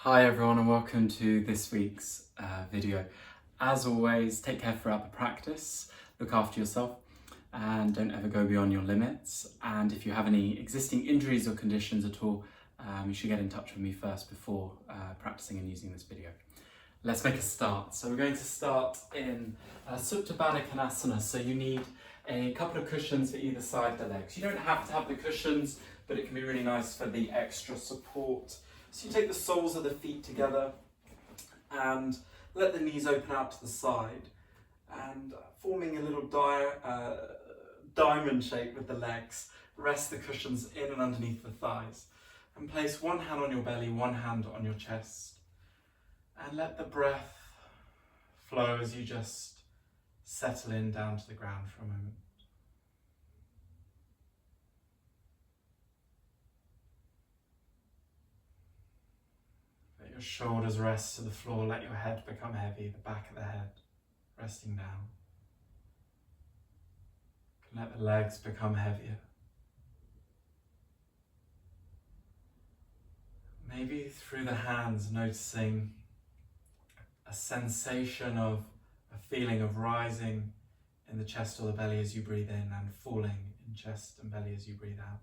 Hi everyone and welcome to this week's video. As always, take care throughout the practice, look after yourself and don't ever go beyond your limits. And if you have any existing injuries or conditions at all, you should get in touch with me first before practicing and using this video. Let's make a start. So we're going to start in Supta Baddha Konasana. So you need a couple of cushions for either side of the legs. You don't have to have the cushions, but it can be really nice for the extra support. So you take the soles of the feet together and let the knees open out to the side and forming a little diamond shape with the legs, rest the cushions in and underneath the thighs and place one hand on your belly, one hand on your chest and let the breath flow as you just settle in down to the ground for a moment. Let your shoulders rest to the floor, let your head become heavy, the back of the head resting down. You can let the legs become heavier. Maybe through the hands, noticing a sensation of a feeling of rising in the chest or the belly as you breathe in and falling in chest and belly as you breathe out.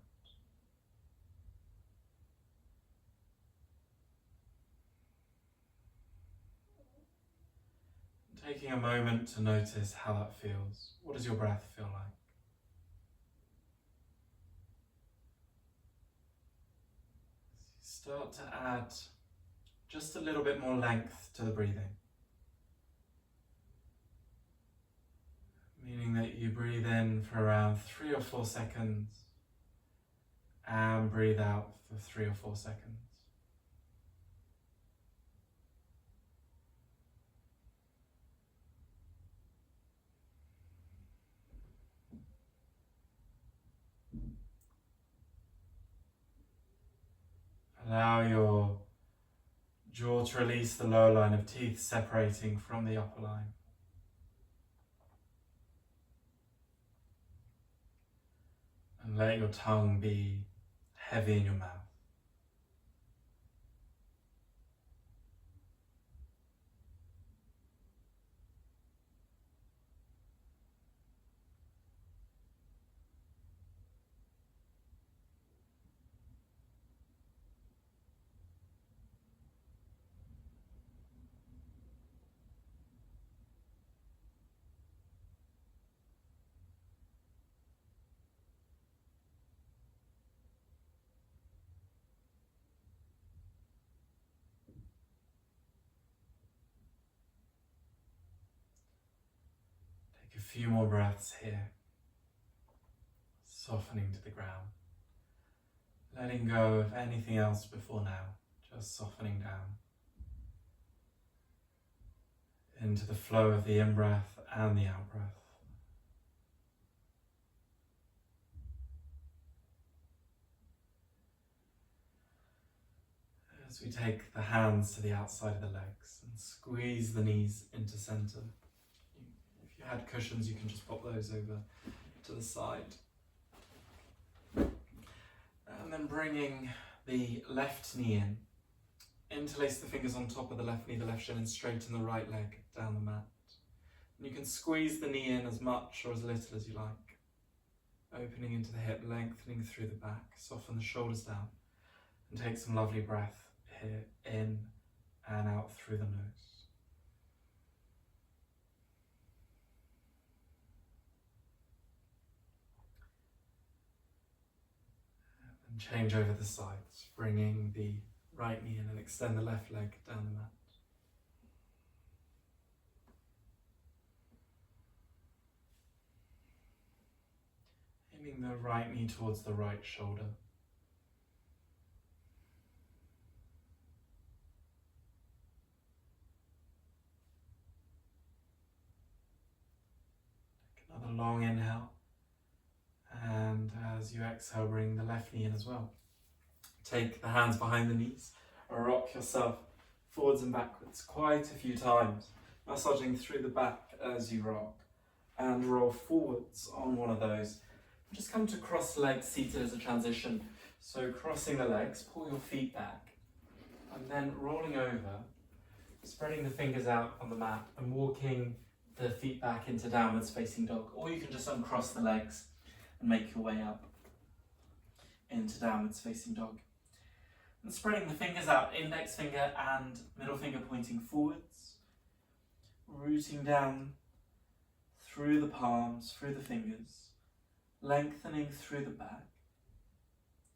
Taking a moment to notice how that feels. What does your breath feel like? Start to add just a little bit more length to the breathing. Meaning that you breathe in for around 3 or 4 seconds and breathe out for 3 or 4 seconds. Allow your jaw to release the lower line of teeth separating from the upper line. And let your tongue be heavy in your mouth. Take a few more breaths here, softening to the ground, letting go of anything else before now, just softening down into the flow of the in-breath and the out-breath. As we take the hands to the outside of the legs and squeeze the knees into center. If you had cushions, you can just pop those over to the side. And then bringing the left knee in. Interlace the fingers on top of the left knee, the left shin, and straighten the right leg down the mat. And you can squeeze the knee in as much or as little as you like. Opening into the hip, lengthening through the back. Soften the shoulders down. And take some lovely breath here, in and out through the nose. And change over the sides, bringing the right knee in and extend the left leg down the mat. Aiming the right knee towards the right shoulder. Another long inhale, and as you exhale, bring the left knee in as well. Take the hands behind the knees, and rock yourself forwards and backwards quite a few times, massaging through the back as you rock, and roll forwards on one of those. Just come to cross legs seated as a transition. So crossing the legs, pull your feet back, And then rolling over, spreading the fingers out on the mat and walking the feet back into downwards facing dog. Or you can just uncross the legs and make your way up into downwards facing dog. And spreading the fingers out, index finger and middle finger pointing forwards, rooting down through the palms, through the fingers, lengthening through the back,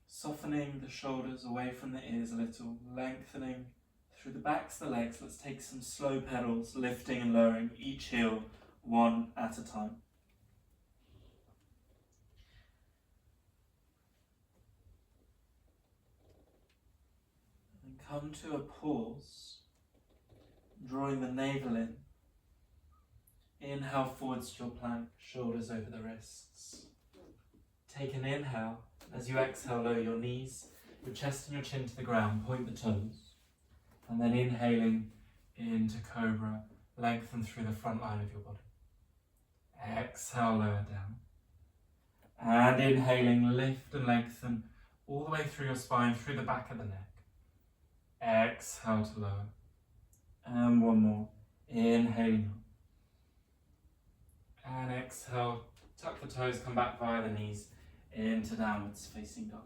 softening the shoulders away from the ears a little, lengthening through the backs of the legs. Let's take some slow pedals, lifting and lowering each heel one at a time. And come to a pause, drawing the navel in. Inhale forwards to your plank, shoulders over the wrists. Take an inhale. As you exhale, lower your knees, your chest and your chin to the ground, point the toes. And then inhaling into Cobra, lengthen through the front line of your body. Exhale, lower down. And inhaling, lift and lengthen all the way through your spine, through the back of the neck. Exhale to lower. And one more. Inhaling up. And exhale, tuck the toes, come back via the knees into downwards facing dog.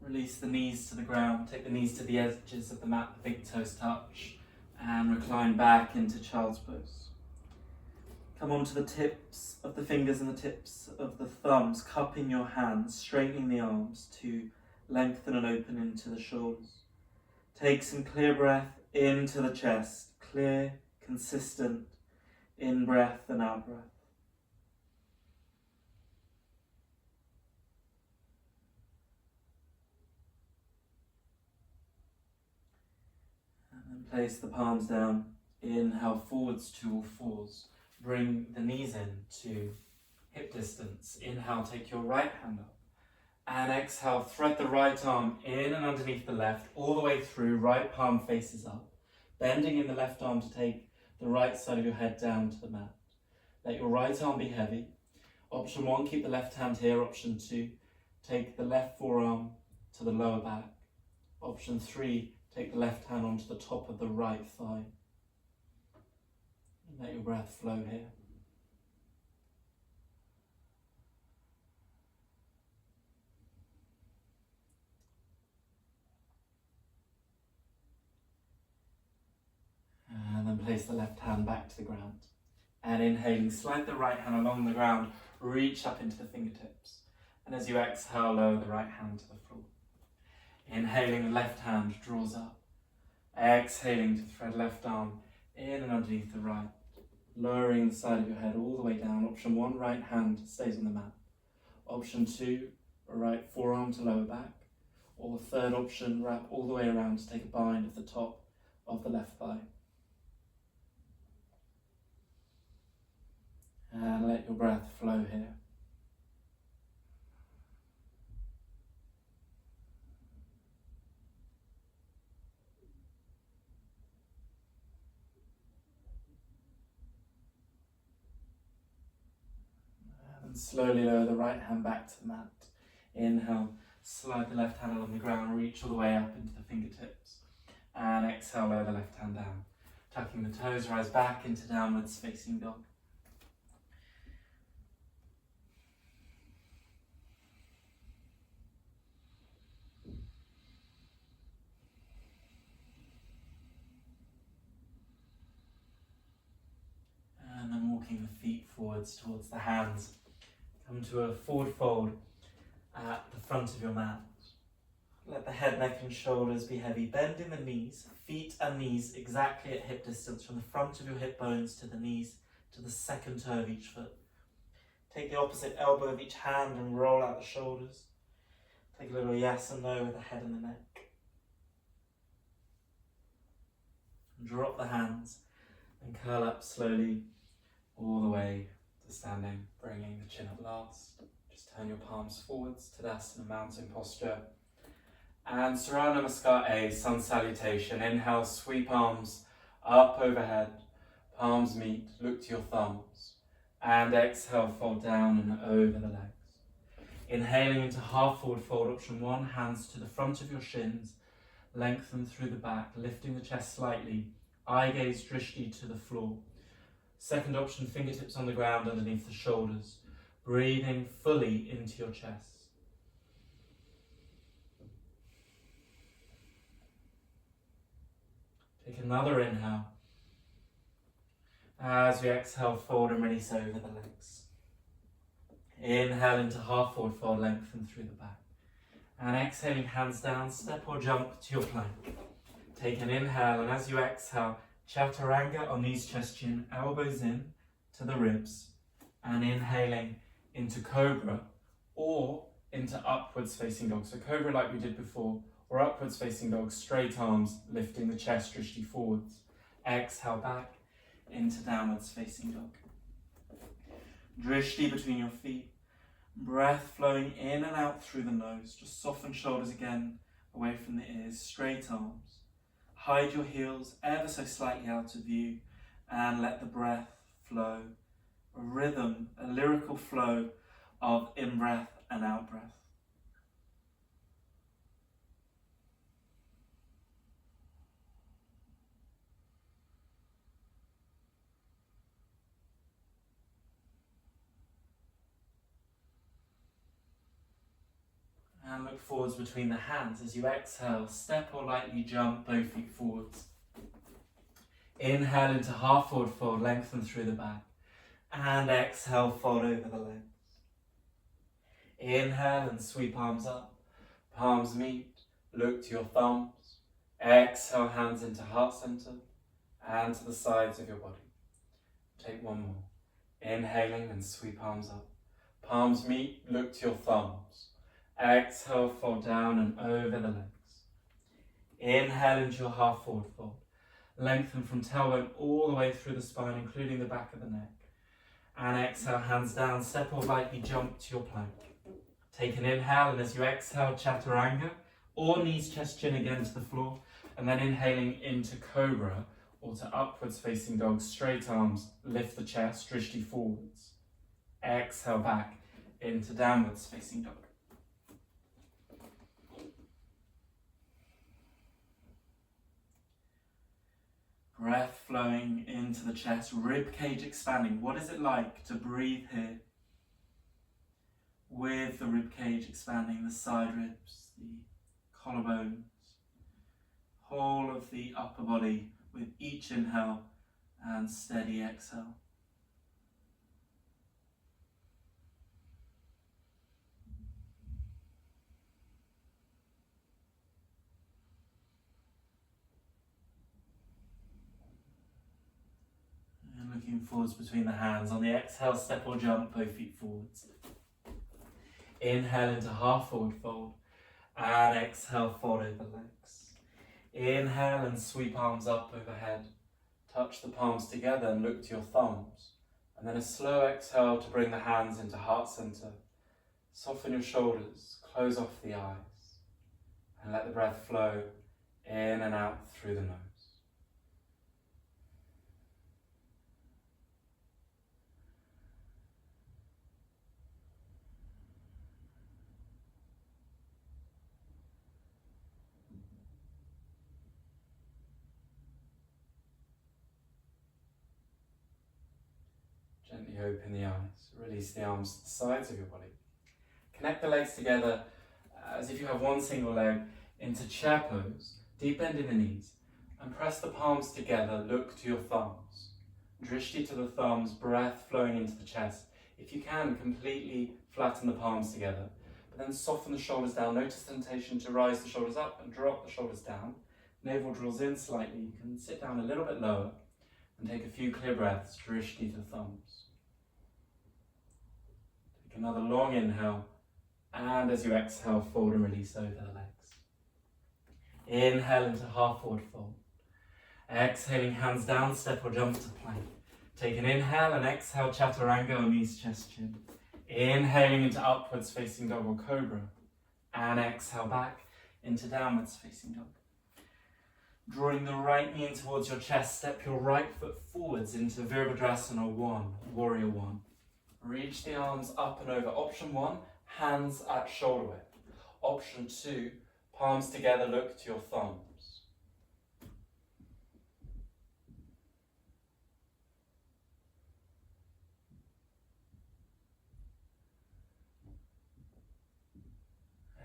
Release the knees to the ground, take the knees to the edges of the mat, the big toes touch, and recline back into child's pose. Come onto the tips of the fingers and the tips of the thumbs, cupping your hands, straightening the arms to lengthen and open into the shoulders. Take some clear breath into the chest, clear, consistent in breath and out breath. And place the palms down. Inhale forwards to all fours. Bring the knees in to hip distance. Inhale, take your right hand up. And exhale, thread the right arm in and underneath the left, all the way through, right palm faces up. Bending in the left arm to take the right side of your head down to the mat. Let your right arm be heavy. Option 1, keep the left hand here. Option 2, take the left forearm to the lower back. Option 3, take the left hand onto the top of the right thigh. And let your breath flow here. And then place the left hand back to the ground. And inhaling, slide the right hand along the ground, reach up into the fingertips. And as you exhale, lower the right hand to the floor. Inhaling, the left hand draws up. Exhaling to thread left arm in and underneath the right. Lowering the side of your head all the way down. Option 1, right hand stays on the mat. Option 2, right forearm to lower back. Or third option, wrap all the way around to take a bind of the top of the left thigh. And let your breath flow here. And slowly lower the right hand back to the mat. Inhale, slide the left hand along the ground, reach all the way up into the fingertips. And exhale, lower the left hand down. Tucking the toes, rise back into downwards facing dog. And then walking the feet forwards towards the hands. Come to a forward fold at the front of your mat. Let the head, neck and shoulders be heavy. Bend in the knees, feet and knees exactly at hip distance from the front of your hip bones to the knees, to the second toe of each foot. Take the opposite elbow of each hand and roll out the shoulders. Take a little yasana with the head and the neck. And drop the hands and curl up slowly all the way to standing, bringing the chin up last. Just turn your palms forwards, Tadasana, mountain posture. And Surya Namaskar A, sun salutation. Inhale, sweep arms up overhead, palms meet, look to your thumbs. And exhale, fold down and over the legs. Inhaling into half forward fold, option 1, hands to the front of your shins, lengthen through the back, lifting the chest slightly, eye gaze drishti to the floor. Second option, fingertips on the ground underneath the shoulders, breathing fully into your chest. Take another inhale. As you exhale, fold and release over the legs. Inhale into half forward fold, lengthen through the back. And exhaling, hands down, step or jump to your plank. Take an inhale, and as you exhale, chaturanga on knees, chest, chin, elbows in to the ribs. And inhaling into cobra or into upwards facing dog. So cobra like we did before, or upwards facing dog, straight arms, lifting the chest, drishti forwards. Exhale back into downwards facing dog. Drishti between your feet. Breath flowing in and out through the nose. Just soften shoulders again, away from the ears. Straight arms. Hide your heels ever so slightly out of view and let the breath flow. A rhythm, a lyrical flow of in-breath and out-breath. And look forwards between the hands. As you exhale, step or lightly jump both feet forwards. Inhale into half forward fold, lengthen through the back. And exhale, fold over the legs. Inhale and sweep arms up. Palms meet, look to your thumbs. Exhale, hands into heart center and to the sides of your body. Take one more. Inhaling and sweep arms up. Palms meet, look to your thumbs. Exhale, fold down and over the legs. Inhale into your half forward fold. Lengthen from tailbone all the way through the spine, including the back of the neck. And exhale, hands down, step or lightly jump to your plank. Take an inhale, and as you exhale, chaturanga, or knees, chest, chin again to the floor. And then inhaling into cobra, or to upwards facing dog, straight arms, lift the chest, drishti forwards. Exhale back into downwards facing dog. Breath flowing into the chest, rib cage expanding. What is it like to breathe here? With the rib cage expanding, the side ribs, the collarbones, whole of the upper body with each inhale and steady exhale. Looking forwards between the hands. On the exhale, step or jump, both feet forwards. Inhale into half forward fold. And exhale, fold over legs. Inhale and sweep arms up overhead. Touch the palms together and look to your thumbs. And then a slow exhale to bring the hands into heart center. Soften your shoulders, close off the eyes. And let the breath flow in and out through the nose. Gently open the eyes, release the arms to the sides of your body. Connect the legs together as if you have one single leg into chair pose, deep bend in the knees, and press the palms together, look to your thumbs. Drishti to the thumbs, breath flowing into the chest. If you can, completely flatten the palms together, but then soften the shoulders down. Notice the temptation to rise the shoulders up and drop the shoulders down. Navel draws in slightly, you can sit down a little bit lower and take a few clear breaths, drishti to the thumbs. Take another long inhale, and as you exhale, fold and release over the legs. Inhale into half forward fold. Exhaling, hands down, step or jump to plank. Take an inhale and exhale, chaturanga or knees, chest, chin. Inhaling into upwards facing dog or cobra. And exhale back into downwards facing dog. Drawing the right knee in towards your chest, step your right foot forwards into Virabhadrasana 1, Warrior 1. Reach the arms up and over. Option 1, hands at shoulder width. Option 2, palms together, look to your thumbs.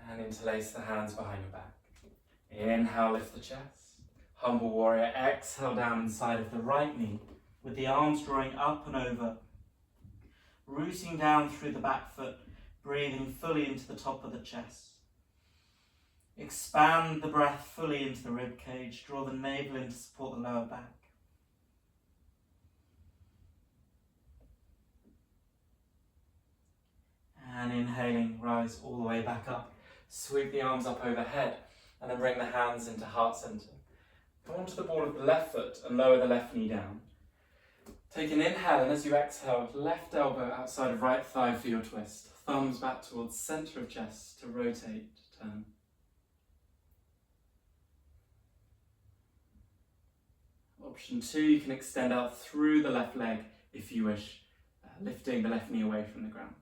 And interlace the hands behind your back. Inhale, lift the chest. Humble warrior, exhale down inside of the right knee with the arms drawing up and over. Rooting down through the back foot, breathing fully into the top of the chest. Expand the breath fully into the rib cage. Draw the navel in to support the lower back. And inhaling, rise all the way back up. Sweep the arms up overhead and then bring the hands into heart center. Come onto the ball of the left foot and lower the left knee down. Take an inhale, and as you exhale, left elbow outside of right thigh for your twist. Thumbs back towards center of chest to rotate, turn. Option 2, you can extend out through the left leg if you wish, lifting the left knee away from the ground.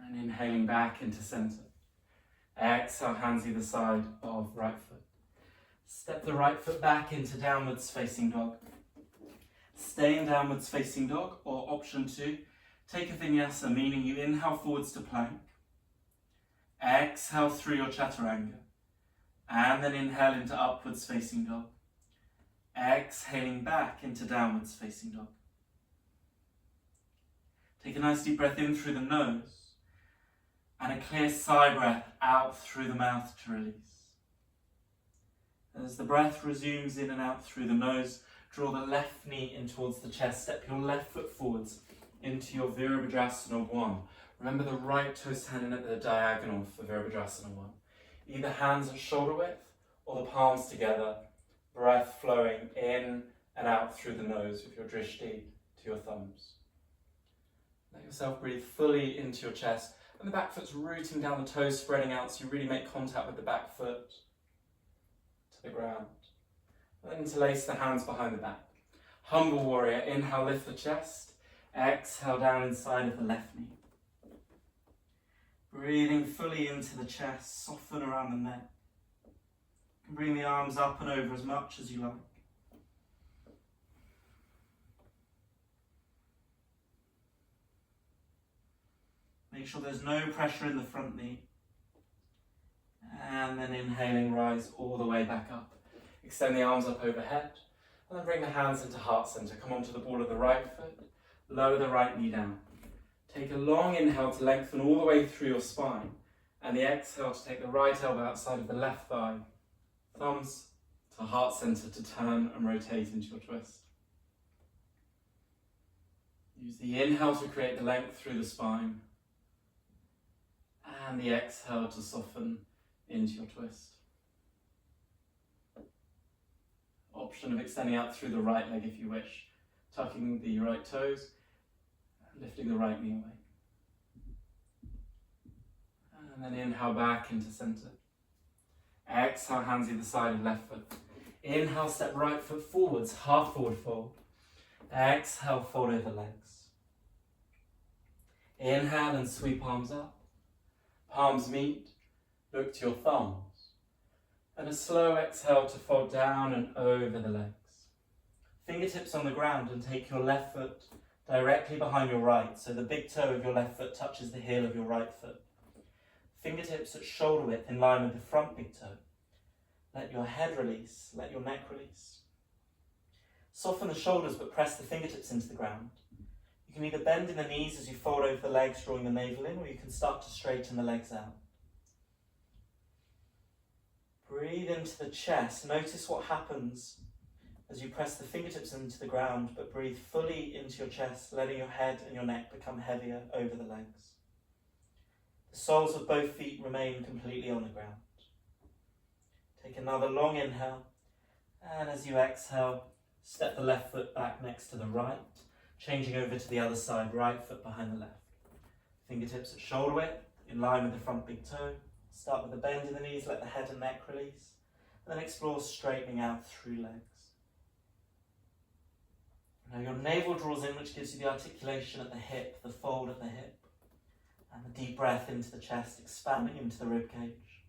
And inhaling back into center. Exhale, hands either side of right foot. Step the right foot back into downwards facing dog. Stay in downwards facing dog, or option 2, take a vinyasa, meaning you inhale forwards to plank. Exhale through your chaturanga. And then inhale into upwards facing dog. Exhaling back into downwards facing dog. Take a nice deep breath in through the nose. And a clear sigh breath out through the mouth to release. As the breath resumes in and out through the nose, draw the left knee in towards the chest. Step your left foot forwards into your Virabhadrasana 1. Remember the right toe standing at the diagonal for Virabhadrasana 1. Either hands at shoulder width or the palms together. Breath flowing in and out through the nose with your drishti to your thumbs. Let yourself breathe fully into your chest. And the back foot's rooting down the toes, spreading out so you really make contact with the back foot to the ground. And then interlace the hands behind the back. Humble warrior, inhale, lift the chest. Exhale down inside of the left knee. Breathing fully into the chest, soften around the neck. You can bring the arms up and over as much as you like. Make sure there's no pressure in the front knee. And then inhaling, rise all the way back up. Extend the arms up overhead. And then bring the hands into heart center. Come onto the ball of the right foot. Lower the right knee down. Take a long inhale to lengthen all the way through your spine. And the exhale to take the right elbow outside of the left thigh. Thumbs to heart center to turn and rotate into your twist. Use the inhale to create the length through the spine. And the exhale to soften into your twist. Option of extending out through the right leg if you wish. Tucking the right toes, lifting the right knee away. And then inhale back into center. Exhale, hands either side of left foot. Inhale, step right foot forwards, half forward fold. Exhale, fold over legs. Inhale and sweep arms up. Palms meet, look to your thumbs. And a slow exhale to fold down and over the legs. Fingertips on the ground and take your left foot directly behind your right, so the big toe of your left foot touches the heel of your right foot. Fingertips at shoulder width in line with the front big toe. Let your head release, let your neck release. Soften the shoulders but press the fingertips into the ground. You can either bend in the knees as you fold over the legs, drawing the navel in, or you can start to straighten the legs out. Breathe into the chest. Notice what happens as you press the fingertips into the ground, but breathe fully into your chest, letting your head and your neck become heavier over the legs. The soles of both feet remain completely on the ground. Take another long inhale, and as you exhale, step the left foot back next to the right, changing over to the other side, right foot behind the left. Fingertips at shoulder width, in line with the front big toe. Start with a bend in the knees, let the head and neck release, and then explore straightening out through legs. Now your navel draws in, which gives you the articulation at the hip, the fold at the hip, and the deep breath into the chest, expanding into the rib cage.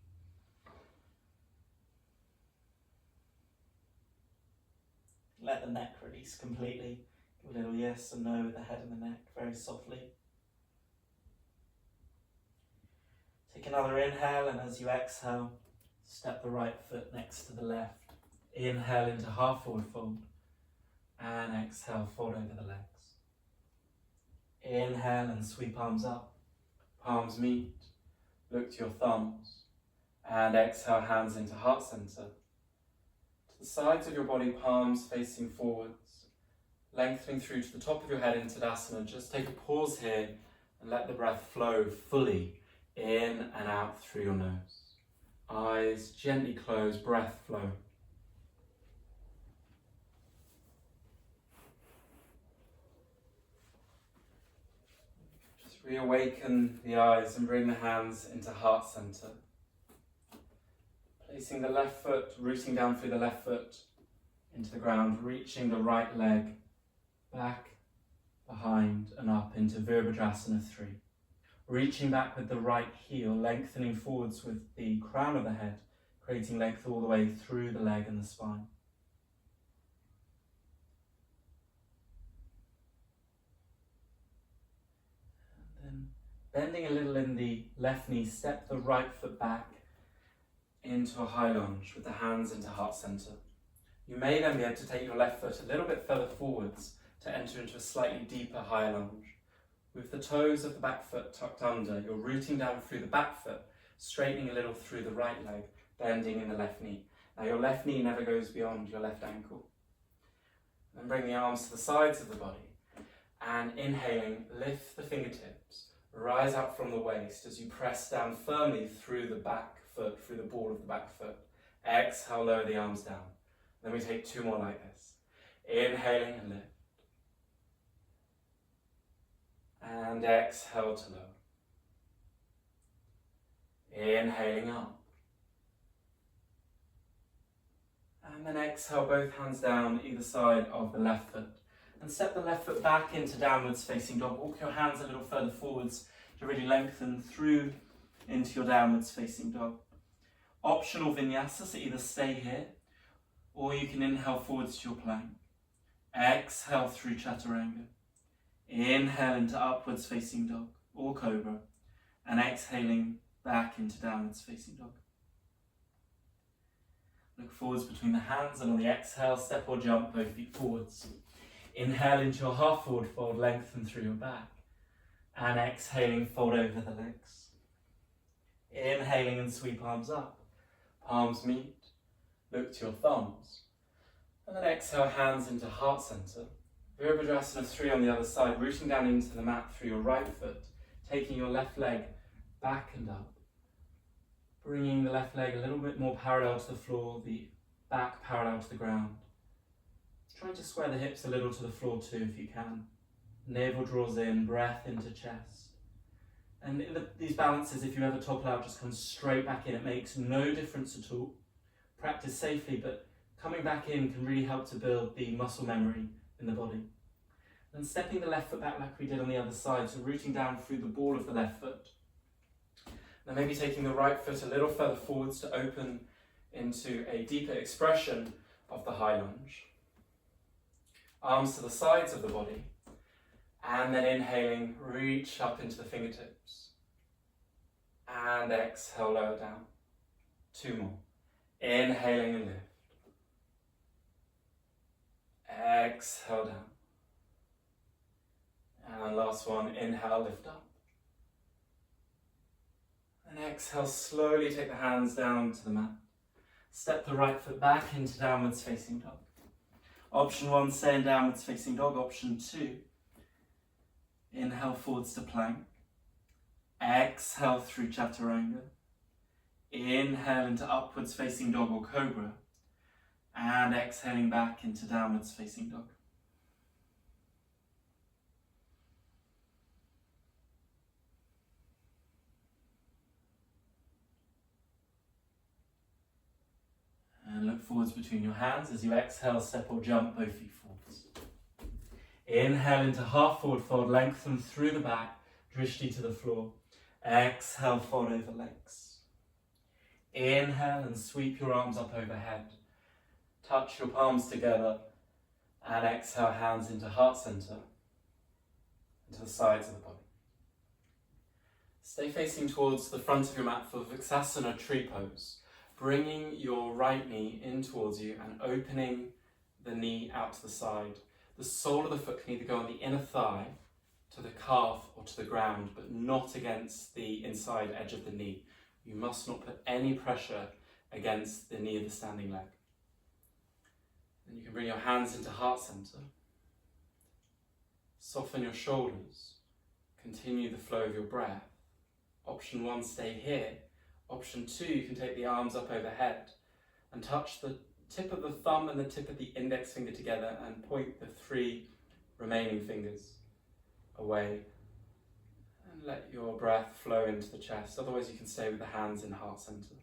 Let the neck release completely. Give a little yes and no with the head and the neck, very softly. Take another inhale, and as you exhale, step the right foot next to the left. Inhale into half forward fold, and exhale, fold over the legs. Inhale and sweep arms up, palms meet, look to your thumbs, and exhale, hands into heart center. To the sides of your body, palms facing forwards, lengthening through to the top of your head in Tadasana. Just take a pause here and let the breath flow fully in and out through your nose. Eyes gently closed, breath flow. Just reawaken the eyes and bring the hands into heart center. Placing the left foot, rooting down through the left foot into the ground, reaching the right leg back, behind and up into Virabhadrasana 3. Reaching back with the right heel, lengthening forwards with the crown of the head, creating length all the way through the leg and the spine. And then bending a little in the left knee, step the right foot back into a high lunge with the hands into heart center. You may then be able to take your left foot a little bit further forwards to enter into a slightly deeper high lunge. With the toes of the back foot tucked under, you're rooting down through the back foot, straightening a little through the right leg, bending in the left knee. Now your left knee never goes beyond your left ankle. Then bring the arms to the sides of the body, and inhaling, lift the fingertips, rise up from the waist as you press down firmly through the back foot, through the ball of the back foot. Exhale, lower the arms down. Then we take 2 more like this. Inhaling and lift. And exhale to lower. Inhaling up. And then exhale, both hands down either side of the left foot. And step the left foot back into downwards facing dog. Walk your hands a little further forwards to really lengthen through into your downwards facing dog. Optional vinyasa, so either stay here or you can inhale forwards to your plank. Exhale through chaturanga. Inhale into upwards facing dog or cobra, and exhaling back into downwards facing dog. Look forwards between the hands, and on the exhale, step or jump both feet forwards. Inhale into your half forward fold, lengthen through your back, and exhaling, fold over the legs. Inhaling and sweep arms up, palms meet, look to your thumbs, and then exhale, hands into heart center. Virabhadrasana 3 on the other side, rooting down into the mat through your right foot, taking your left leg back and up, bringing the left leg a little bit more parallel to the floor, the back parallel to the ground. Try to square the hips a little to the floor too if you can. Navel draws in, breath into chest. And in these balances, if you ever topple out, just come straight back in. It makes no difference at all. Practice safely, but coming back in can really help to build the muscle memory in the body. And stepping the left foot back like we did on the other side, so rooting down through the ball of the left foot. Now maybe taking the right foot a little further forwards to open into a deeper expression of the high lunge. Arms to the sides of the body, and then inhaling, reach up into the fingertips. And exhale, lower down. 2 more. Inhaling and lift. Exhale down. And last one, inhale, lift up. And exhale, slowly take the hands down to the mat. Step the right foot back into downwards facing dog. Option 1, stay in downwards facing dog. Option 2, inhale forwards to plank. Exhale through chaturanga. Inhale into upwards facing dog or cobra. And exhaling back into downwards facing dog. And look forwards between your hands. As you exhale, step or jump both feet forwards. Inhale into half forward fold, lengthen through the back, drishti to the floor. Exhale, fold over legs. Inhale and sweep your arms up overhead. Touch your palms together and exhale, hands into heart center, into the sides of the body. Stay facing towards the front of your mat for Vinyasa tree pose, bringing your right knee in towards you and opening the knee out to the side. The sole of the foot can either go on the inner thigh, to the calf or to the ground, but not against the inside edge of the knee. You must not put any pressure against the knee of the standing leg. Then you can bring your hands into heart center. Soften your shoulders. Continue the flow of your breath. Option 1, stay here. Option 2, you can take the arms up overhead and touch the tip of the thumb and the tip of the index finger together and point the 3 remaining fingers away. And let your breath flow into the chest. Otherwise you can stay with the hands in heart center.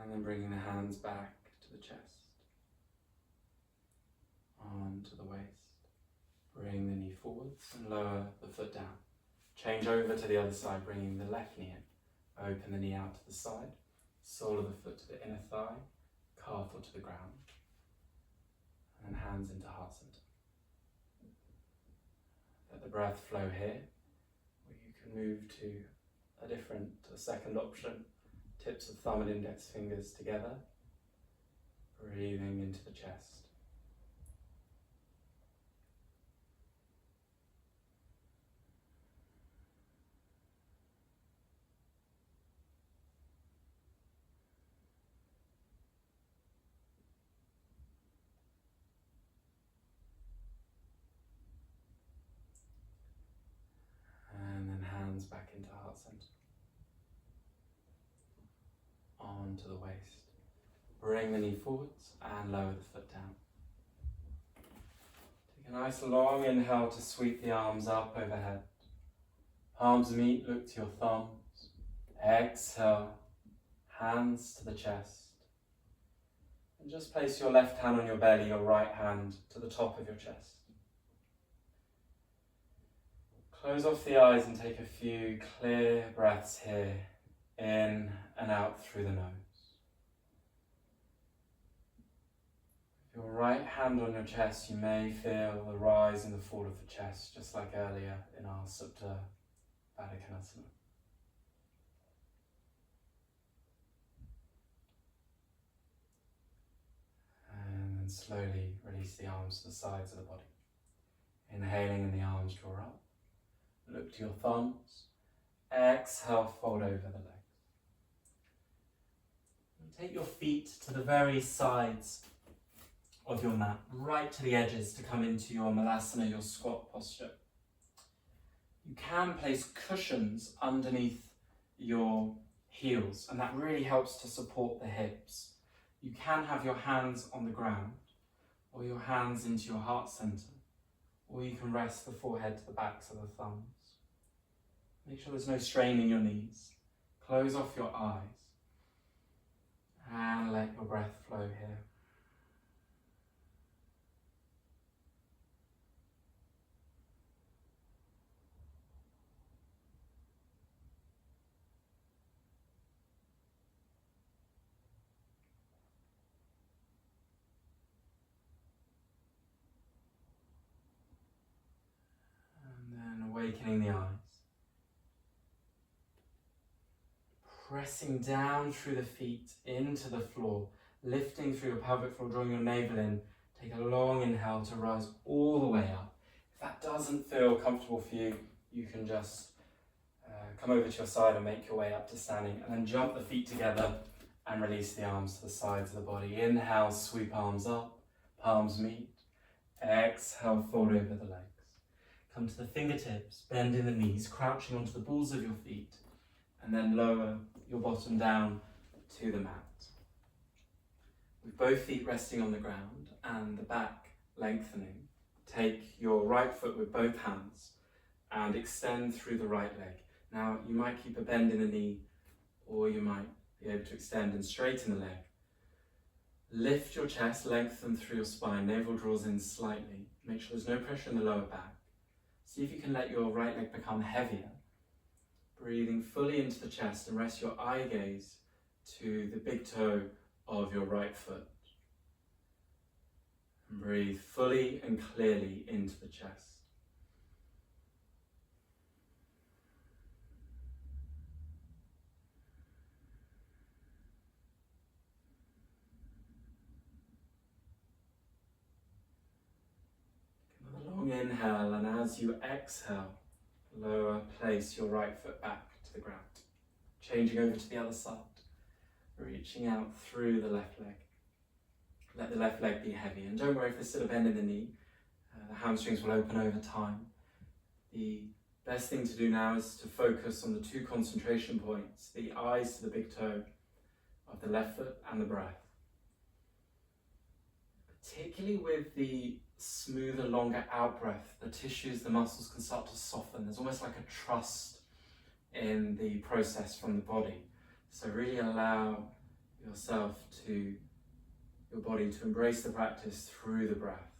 And then bringing the hands back to the chest, onto the waist. Bring the knee forwards and lower the foot down. Change over to the other side, bringing the left knee in. Open the knee out to the side, sole of the foot to the inner thigh, calf or to the ground. And hands into heart center. Let the breath flow here, or you can move to a second option. Tips of thumb and index fingers together. Breathing into the chest. And then hands back into heart center. Onto the waist. Bring the knee forwards and lower the foot down. Take a nice long inhale to sweep the arms up overhead. Palms meet, look to your thumbs. Exhale, hands to the chest. And just place your left hand on your belly, your right hand to the top of your chest. Close off the eyes and take a few clear breaths here. In and out through the nose. With your right hand on your chest, you may feel the rise and the fall of the chest, just like earlier in our Supta Baddha Konasana. And then slowly release the arms to the sides of the body. Inhaling and the arms draw up. Look to your thumbs. Exhale, fold over the legs. Take your feet to the very sides of your mat, right to the edges to come into your malasana, your squat posture. You can place cushions underneath your heels, and that really helps to support the hips. You can have your hands on the ground, or your hands into your heart center, or you can rest the forehead to the backs of the thumbs. Make sure there's no strain in your knees. Close off your eyes. And let your breath flow here. And then awakening the eyes. Pressing down through the feet into the floor, lifting through your pelvic floor, drawing your navel in. Take a long inhale to rise all the way up. If that doesn't feel comfortable for you, you can just come over to your side and make your way up to standing, and then jump the feet together and release the arms to the sides of the body. Inhale, sweep arms up, palms meet. Exhale, fold over the legs. Come to the fingertips, bending the knees, crouching onto the balls of your feet, and then lower your bottom down to the mat. With both feet resting on the ground and the back lengthening, take your right foot with both hands and extend through the right leg. Now, you might keep a bend in the knee, or you might be able to extend and straighten the leg. Lift your chest, lengthen through your spine, navel draws in slightly. Make sure there's no pressure in the lower back. See if you can let your right leg become heavier. Breathing fully into the chest and rest your eye gaze to the big toe of your right foot. And breathe fully and clearly into the chest. Another long inhale, and as you exhale, place your right foot back to the ground. Changing over to the other side, reaching out through the left leg. Let the left leg be heavy, and don't worry if there's still a bend in the knee. The hamstrings will open over time. The best thing to do now is to focus on the two concentration points, the eyes to the big toe of the left foot and the breath. Particularly with the smoother, longer out breath, the tissues, the muscles can start to soften. There's almost like a trust in the process from the body. So really allow your body to embrace the practice through the breath.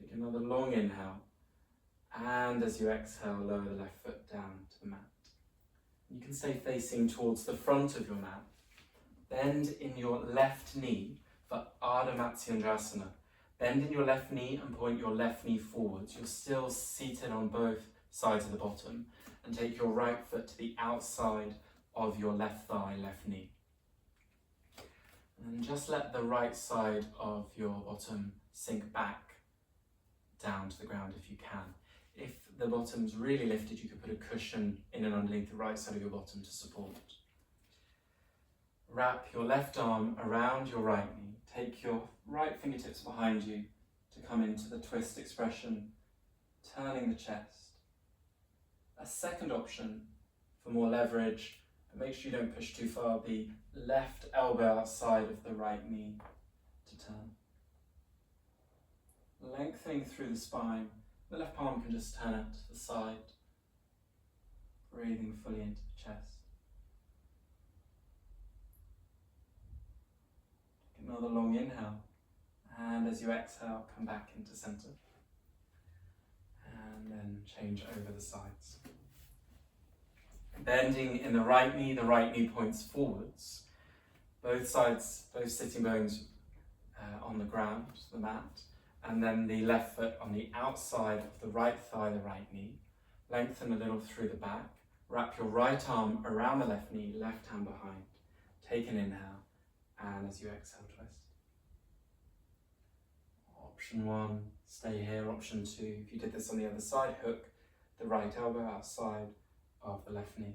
Take another long inhale, and as you exhale, lower the left foot down to the mat. You can stay facing towards the front of your mat. Bend in your left knee for Ardha Matsyendrasana. Bend in your left knee and point your left knee forwards. You're still seated on both sides of the bottom, and take your right foot to the outside of your left thigh, left knee. And then just let the right side of your bottom sink back down to the ground if you can. If the bottom's really lifted, you could put a cushion in and underneath the right side of your bottom to support. Wrap your left arm around your right knee. Take your right fingertips behind you to come into the twist expression, turning the chest. A second option for more leverage, but make sure you don't push too far, the left elbow outside of the right knee to turn. Lengthening through the spine, the left palm can just turn out to the side, breathing fully into the chest. Take another long inhale, and as you exhale, come back into center. And then change over the sides. Bending in the right knee points forwards. Both sides, both sitting bones on the ground, the mat. And then the left foot on the outside of the right thigh, the right knee. Lengthen a little through the back. Wrap your right arm around the left knee, left hand behind. Take an inhale, and as you exhale, twist. Option 1, stay here. Option 2, if you did this on the other side, hook the right elbow outside of the left knee.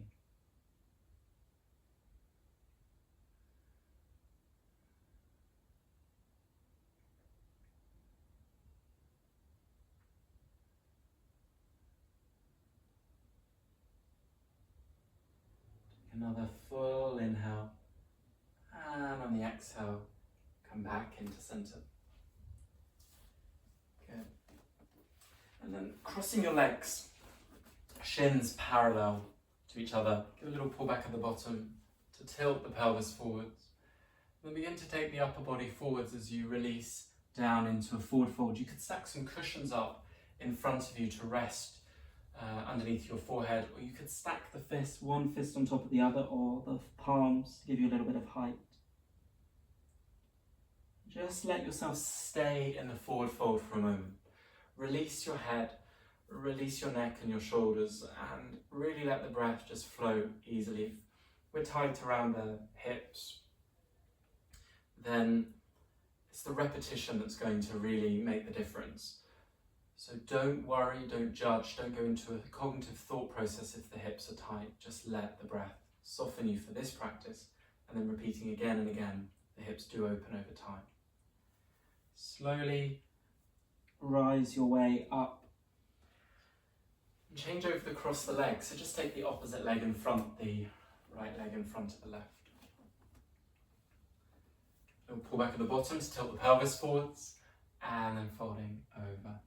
Take another full inhale, and on the exhale, come back into center. Good. And then crossing your legs, shins parallel to each other. Give a little pull back at the bottom to tilt the pelvis forwards. Then begin to take the upper body forwards as you release down into a forward fold. You could stack some cushions up in front of you to rest underneath your forehead, or you could stack the fists, one fist on top of the other, or the palms, give you a little bit of height. Just let yourself stay in the forward fold for a moment. Release your head, release your neck and your shoulders, and really let the breath just flow easily. If we're tight around the hips, then it's the repetition that's going to really make the difference. So don't worry, don't judge, don't go into a cognitive thought process if the hips are tight. Just let the breath soften you for this practice, and then repeating again and again, the hips do open over time. Slowly rise your way up. And change over the cross the legs. So just take the opposite leg in front, the right leg in front of the left. We'll pull back at the bottom to tilt the pelvis forwards. and then folding over.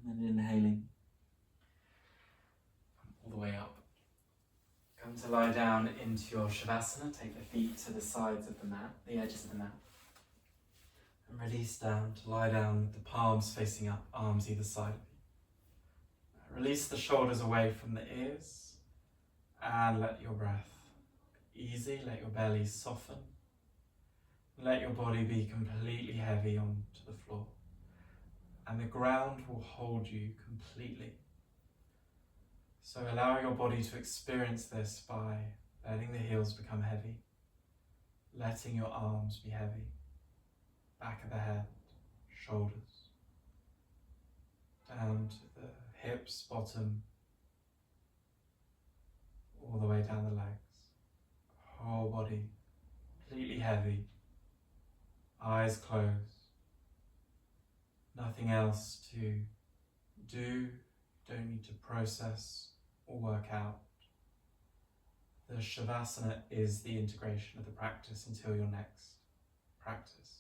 And then inhaling All the way up. Come to lie down into your Savasana. Take the feet to the sides of the mat, the edges of the mat. And release down to lie down with the palms facing up, arms either side of you. Release the shoulders away from the ears and let your breath be easy. Let your belly soften. Let your body be completely heavy onto the floor. And the ground will hold you completely. So allow your body to experience this by letting the heels become heavy, letting your arms be heavy, back of the head, shoulders, down to the hips, bottom, all the way down the legs. Whole body completely heavy, eyes closed, nothing else to do, don't need to process or work out. The Savasana is the integration of the practice until your next practice.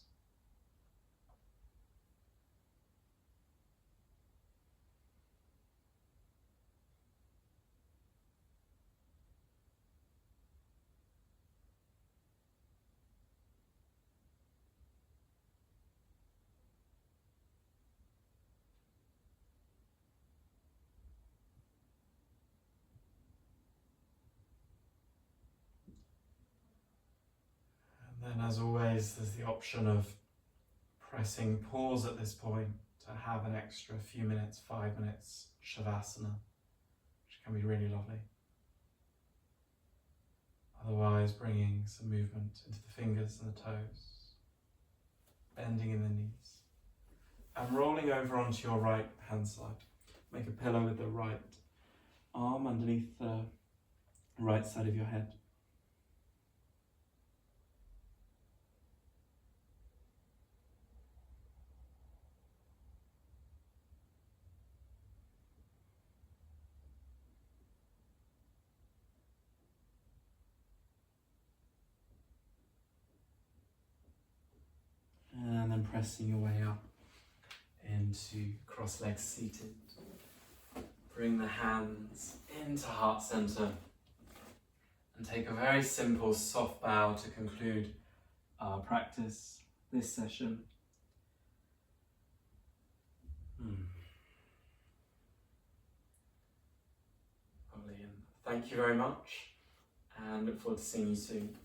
And then, as always, there's the option of pressing pause at this point to have an extra few minutes, 5 minutes Shavasana, which can be really lovely. Otherwise, bringing some movement into the fingers and the toes, bending in the knees, and rolling over onto your right hand side. Make a pillow with the right arm underneath the right side of your head. And then pressing your way up into cross legs seated. Bring the hands into heart center and take a very simple soft bow to conclude our practice, this session. Lovely, and thank you very much and look forward to seeing you soon.